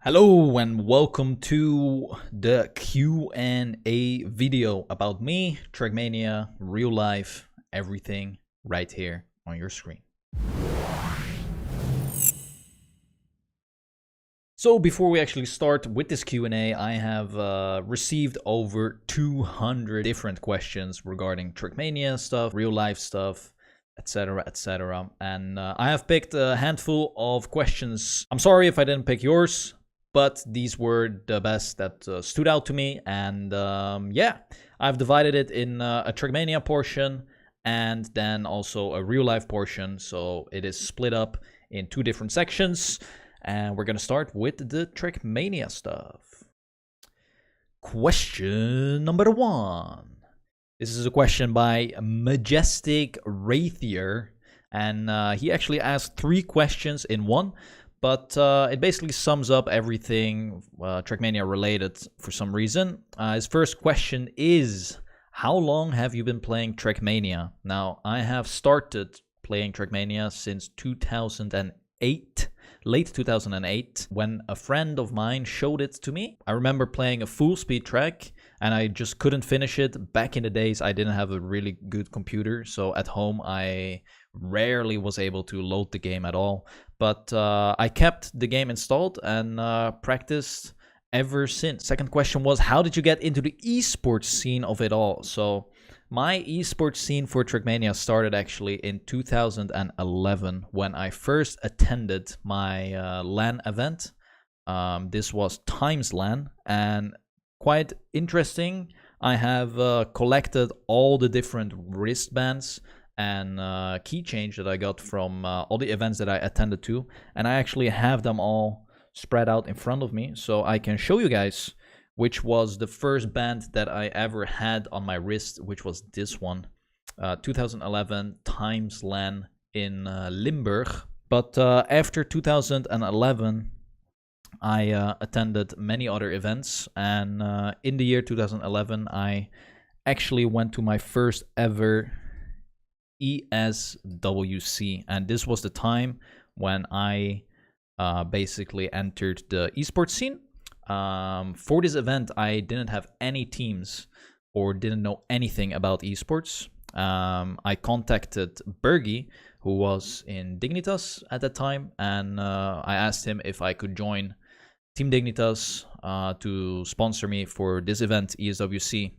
Hello and welcome to the Q&A video about me, Trackmania, real life, everything right here on your screen. So before we actually start with this Q&A, I have received over 200 different questions regarding Trackmania stuff, real life stuff, etc, etc, and I have picked a handful of questions. I'm sorry if I didn't pick yours, but these were the best that stood out to me, and yeah, I've divided it in a Trackmania portion and then also a real life portion, so it is split up in two different sections, and we're gonna start with the Trackmania stuff. Question number 1. This is a question by Majestic Wraithier, and he actually asked 3 questions in one. But it basically sums up everything Trackmania related for some reason. His first question is, how long have you been playing Trackmania? Now, I have started playing Trackmania since 2008, late 2008, when a friend of mine showed it to me. I remember playing a full speed track and I just couldn't finish it. Back in the days, I didn't have a really good computer, so at home I rarely was able to load the game at all. But I kept the game installed and practiced ever since. Second question was, how did you get into the esports scene of it all? So my esports scene for Trackmania started actually in 2011 when I first attended my LAN event. This was Times LAN, and quite interesting. I have collected all the different wristbands and keychains that I got from all the events that I attended to, and I actually have them all spread out in front of me so I can show you guys which was the first band that I ever had on my wrist, which was this one, 2011 Times LAN in Limburg. But after 2011 I attended many other events, and in the year 2011 I actually went to my first ever ESWC, and this was the time when I basically entered the esports scene. For this event, I didn't have any teams or didn't know anything about esports. I contacted Bergie, who was in Dignitas at that time, and I asked him if I could join Team Dignitas to sponsor me for this event, ESWC.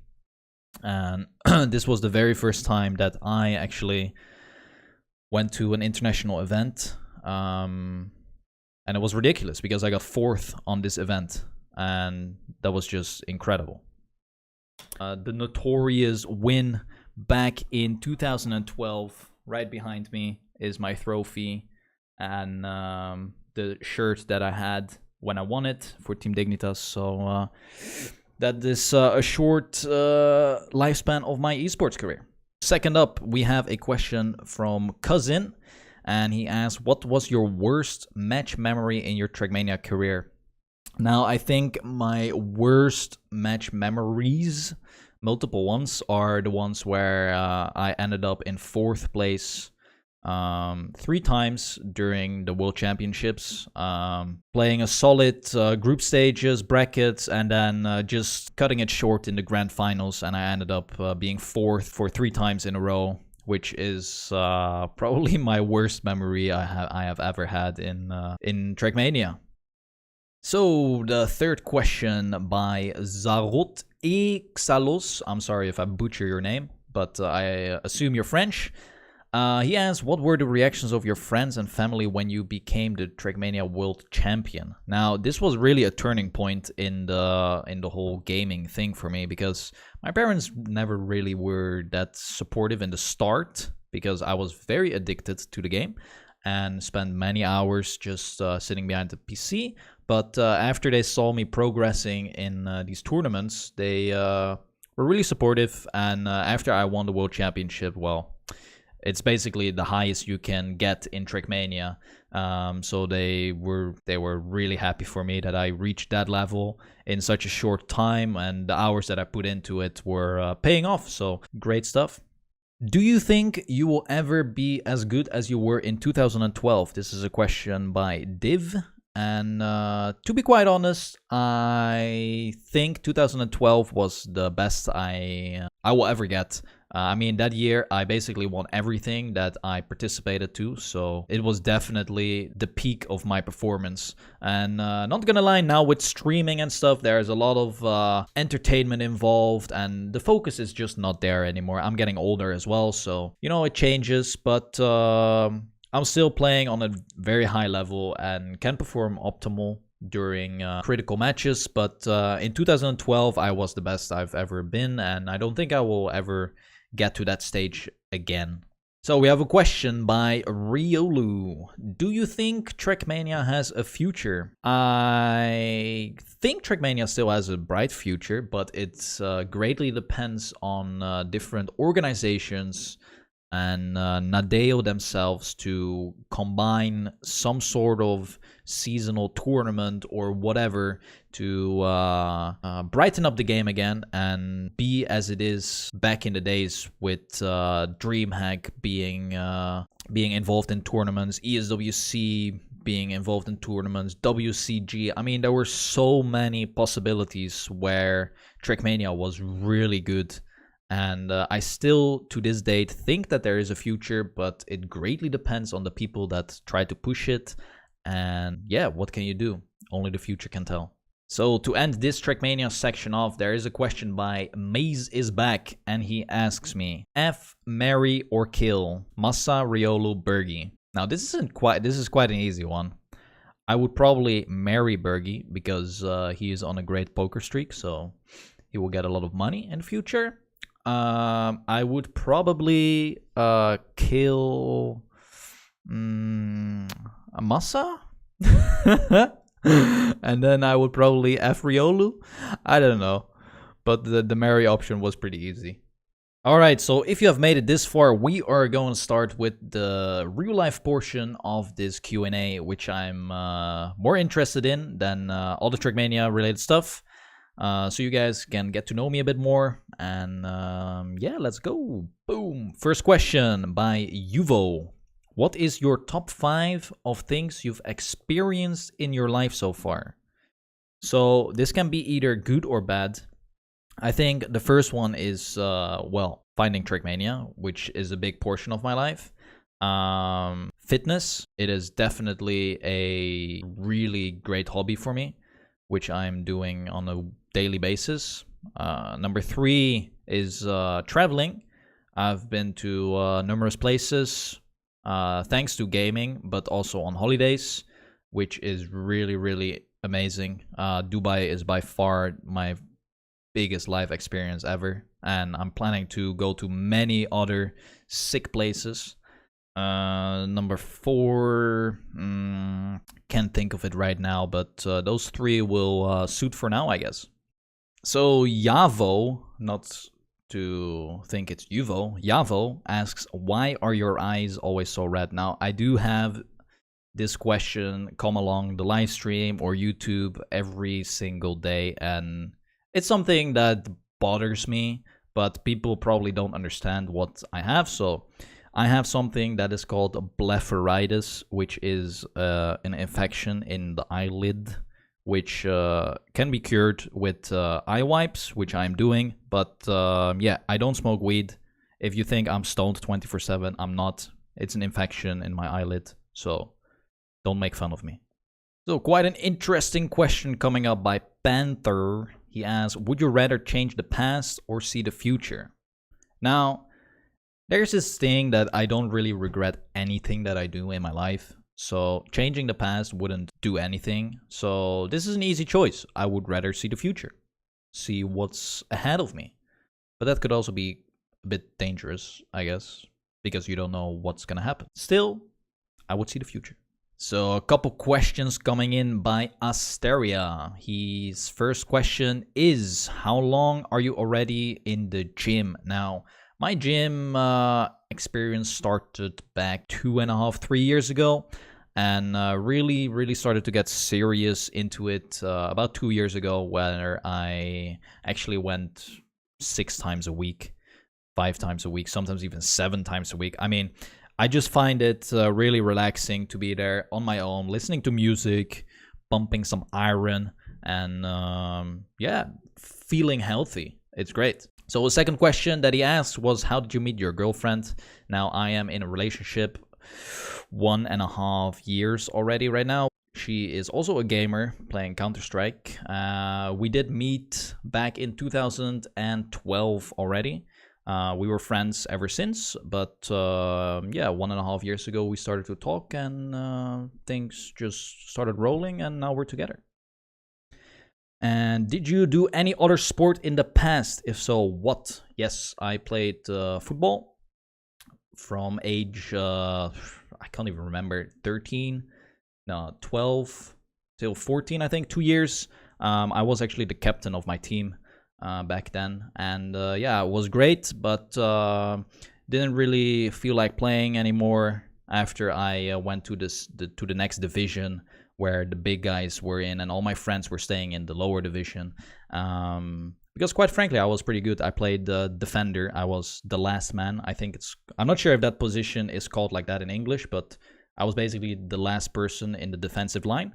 And this was the very first time that I actually went to an international event, and it was ridiculous because I got 4th on this event, and that was just incredible. The notorious win back in 2012, right behind me is my trophy and the shirt that I had when I won it for Team Dignitas. So that is a short lifespan of my esports career. Second up, we have a question from Cousin, and he asks, what was your worst match memory in your Trackmania career? Now, I think my worst match memories, multiple ones, are the ones where I ended up in 4th place 3 times during the World Championships, playing a solid group stages, brackets, and then just cutting it short in the grand finals, and I ended up being 4th for 3 times in a row, which is probably my worst memory I have ever had in Trackmania. So the third question by Zarot Exalos, I'm sorry if I butcher your name, but I assume you're French. He asks, what were the reactions of your friends and family when you became the Trackmania World Champion? Now, this was really a turning point in the whole gaming thing for me, because my parents never really were that supportive in the start, because I was very addicted to the game and spent many hours just sitting behind the PC. But after they saw me progressing in these tournaments, they were really supportive, and after I won the World Championship, well, it's basically the highest you can get in Trackmania. So they were really happy for me that I reached that level in such a short time, and the hours that I put into it were paying off. So great stuff. Do you think you will ever be as good as you were in 2012? This is a question by Div. And to be quite honest, I think 2012 was the best I will ever get. I mean, that year I basically won everything that I participated to, so it was definitely the peak of my performance. And not gonna lie, now with streaming and stuff, there's a lot of entertainment involved, and the focus is just not there anymore. I'm getting older as well, so you know, it changes, but I'm still playing on a very high level and can perform optimal during critical matches. But in 2012, I was the best I've ever been, and I don't think I will ever get to that stage again. So we have a question by Riolu. Do you think Trackmania has a future? I think Trackmania still has a bright future, but it greatly depends on different organizations and Nadeo themselves to combine some sort of seasonal tournament or whatever to brighten up the game again and be as it is back in the days with DreamHack being involved in tournaments, ESWC being involved in tournaments, WCG. I mean, there were so many possibilities where Trackmania was really good. And I still, to this date, think that there is a future, but it greatly depends on the people that try to push it. And yeah, what can you do? Only the future can tell. So to end this Trackmania section off, there is a question by Maze is Back, and he asks me, F, marry or kill Massa, Riolu, Bergie. Now this is quite an easy one. I would probably marry Bergie because he is on a great poker streak, so he will get a lot of money in the future. I would probably kill Massa? And then I would probably F Riolu. I don't know. But the marry option was pretty easy. Alright, so if you have made it this far, we are going to start with the real life portion of this Q&A, which I'm more interested in than all the Trackmania related stuff. So you guys can get to know me a bit more. And yeah, let's go. Boom. First question by Yuvo. What is your top 5 of things you've experienced in your life so far? So this can be either good or bad. I think the first one is, well, finding Trackmania, which is a big portion of my life. Fitness. It is definitely a really great hobby for me, which I'm doing on a daily basis. Number 3 is traveling. I've been to numerous places thanks to gaming, but also on holidays, which is really, really amazing. Dubai is by far my biggest life experience ever, and I'm planning to go to many other sick places. Number 4, can't think of it right now, but those 3 will suit for now, I guess. So Yavo, not to think it's Yuvo, Yavo asks, why are your eyes always so red? Now, I do have this question come along the live stream or YouTube every single day, and it's something that bothers me, but people probably don't understand what I have. So I have something that is called blepharitis, which is an infection in the eyelid, which can be cured with eye wipes, which I'm doing. But yeah, I don't smoke weed. If you think I'm stoned 24/7, I'm not. It's an infection in my eyelid, so don't make fun of me. So quite an interesting question coming up by Panther. He asks, would you rather change the past or see the future? Now, there's this thing that I don't really regret anything that I do in my life. So changing the past wouldn't do anything. So this is an easy choice. I would rather see the future. See what's ahead of me. But that could also be a bit dangerous, I guess, because you don't know what's gonna happen. Still, I would see the future. So a couple questions coming in by Asteria. His first question is, how long are you already in the gym? Now, my gym experience started back 2.5, 3 years ago, and really started to get serious into it about 2 years ago, where I actually went 6 times a week, 5 times a week, sometimes even 7 times a week. I mean, I just find it really relaxing to be there on my own, listening to music, pumping some iron, and yeah, feeling healthy. It's great. So the second question that he asked was, how did you meet your girlfriend? Now, I am in a relationship 1.5 years already right now. She is also a gamer playing Counter-Strike. We did meet back in 2012 already. We were friends ever since, but yeah, 1.5 years ago we started to talk, and things just started rolling, and now we're together. And did you do any other sport in the past? If so, what? Yes, I played football from age, I can't even remember, 13, no, 12 till 14, I think, 2 years. I was actually the captain of my team back then, and yeah, it was great, but didn't really feel like playing anymore after I went to the next division, where the big guys were in, and all my friends were staying in the lower division. Because quite frankly, I was pretty good. I played defender. I was the last man. I'm not sure if that position is called like that in English, but I was basically the last person in the defensive line.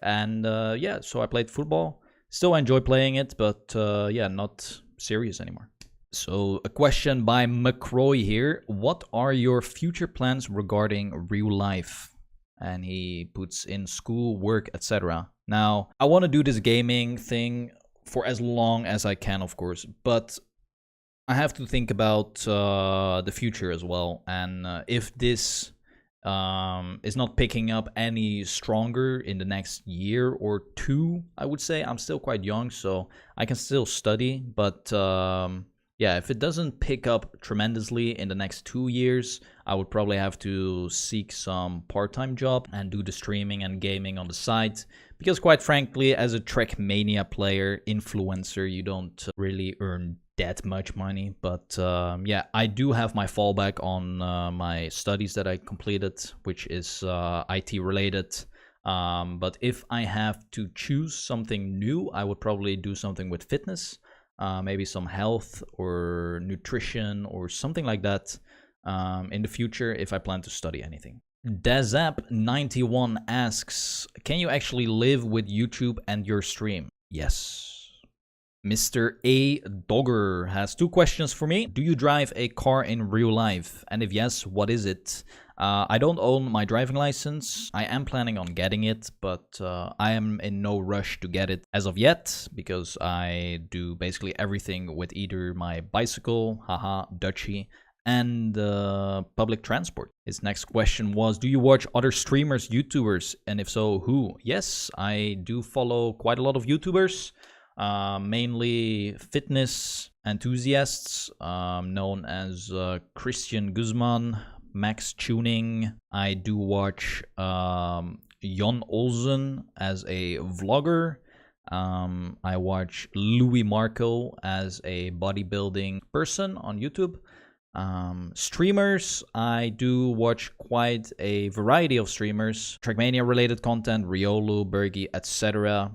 And yeah, so I played football. Still enjoy playing it, but yeah, not serious anymore. So a question by McCroy here. What are your future plans regarding real life? And he puts in school, work, etc. Now, I want to do this gaming thing for as long as I can, of course, but I have to think about the future as well. And if this is not picking up any stronger in the next year or two, I would say. I'm still quite young, so I can still study, but yeah, if it doesn't pick up tremendously in the next 2 years, I would probably have to seek some part-time job and do the streaming and gaming on the side. Because quite frankly, as a Trackmania player, influencer, you don't really earn that much money. But yeah, I do have my fallback on my studies that I completed, which is IT related. But if I have to choose something new, I would probably do something with fitness. Maybe some health or nutrition or something like that in the future if I plan to study anything. Dazap91 asks, can you actually live with YouTube and your stream? Yes. Mr. A. Dogger has 2 questions for me. Do you drive a car in real life? And if yes, what is it? I don't own my driving license. I am planning on getting it, but I am in no rush to get it as of yet, because I do basically everything with either my bicycle, haha, Dutchie, and public transport. His next question was, do you watch other streamers, YouTubers? And if so, who? Yes, I do follow quite a lot of YouTubers. Mainly fitness enthusiasts, known as Christian Guzman, Max Tuning. I do watch Jon Olsen as a vlogger. I watch Louis Marco as a bodybuilding person on YouTube. Streamers, I do watch quite a variety of streamers. Trackmania related content, Riolu, Bergie, etc.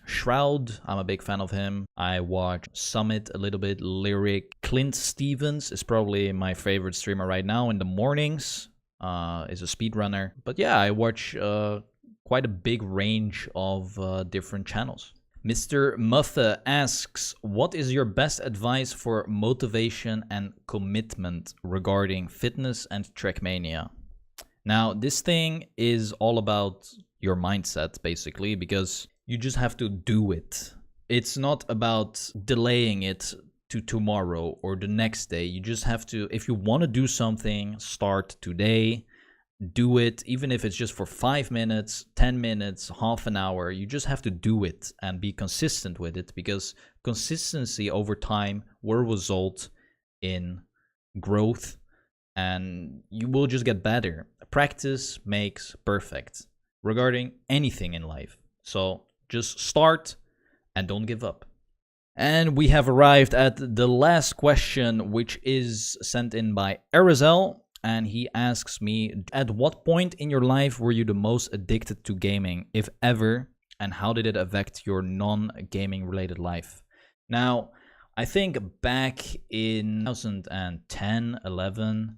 Shroud, I'm a big fan of him. I watch Summit a little bit, Lyric. Clint Stevens is probably my favorite streamer right now in the mornings. Is a speedrunner. But yeah, I watch quite a big range of different channels. Mr. Muffa asks, what is your best advice for motivation and commitment regarding fitness and Trackmania? Now, this thing is all about your mindset, basically, because you just have to do it. It's not about delaying it to tomorrow or the next day. You just have to, if you want to do something, start today. Do it, even if it's just for 5 minutes, 10 minutes, half an hour. You just have to do it and be consistent with it, because consistency over time will result in growth and you will just get better. Practice makes perfect regarding anything in life. So just start and don't give up. And we have arrived at the last question, which is sent in by Arizel. And he asks me, at what point in your life were you the most addicted to gaming, if ever, and how did it affect your non-gaming related life? Now, I think back in 2010, 11,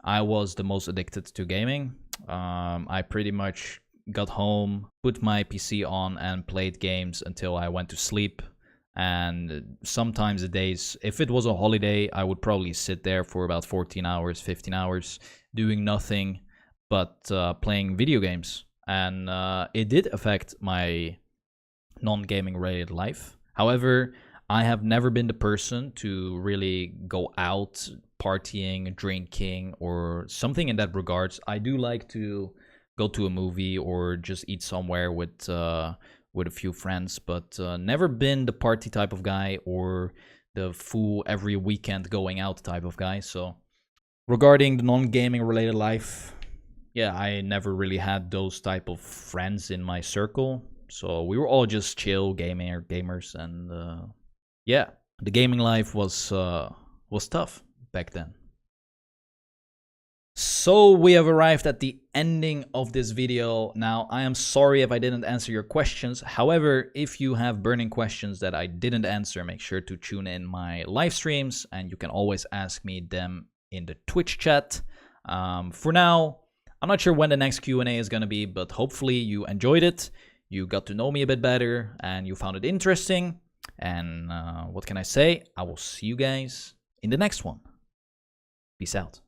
I was the most addicted to gaming. I pretty much got home, put my PC on, and played games until I went to sleep. And sometimes the days, if it was a holiday, I would probably sit there for about 14 hours, 15 hours, doing nothing but playing video games. And it did affect my non-gaming related life. However, I have never been the person to really go out partying, drinking, or something in that regards. I do like to go to a movie or just eat somewhere with a few friends, but never been the party type of guy or the full every weekend going out type of guy. So regarding the non-gaming related life, yeah, I never really had those type of friends in my circle. So we were all just chill gamers, and yeah, the gaming life was tough back then. So we have arrived at the ending of this video. Now, I am sorry if I didn't answer your questions. However, if you have burning questions that I didn't answer, make sure to tune in my live streams, and you can always ask me them in the Twitch chat. For now, I'm not sure when the next Q&A is going to be, but hopefully you enjoyed it. You got to know me a bit better, and you found it interesting. And what can I say? I will see you guys in the next one. Peace out.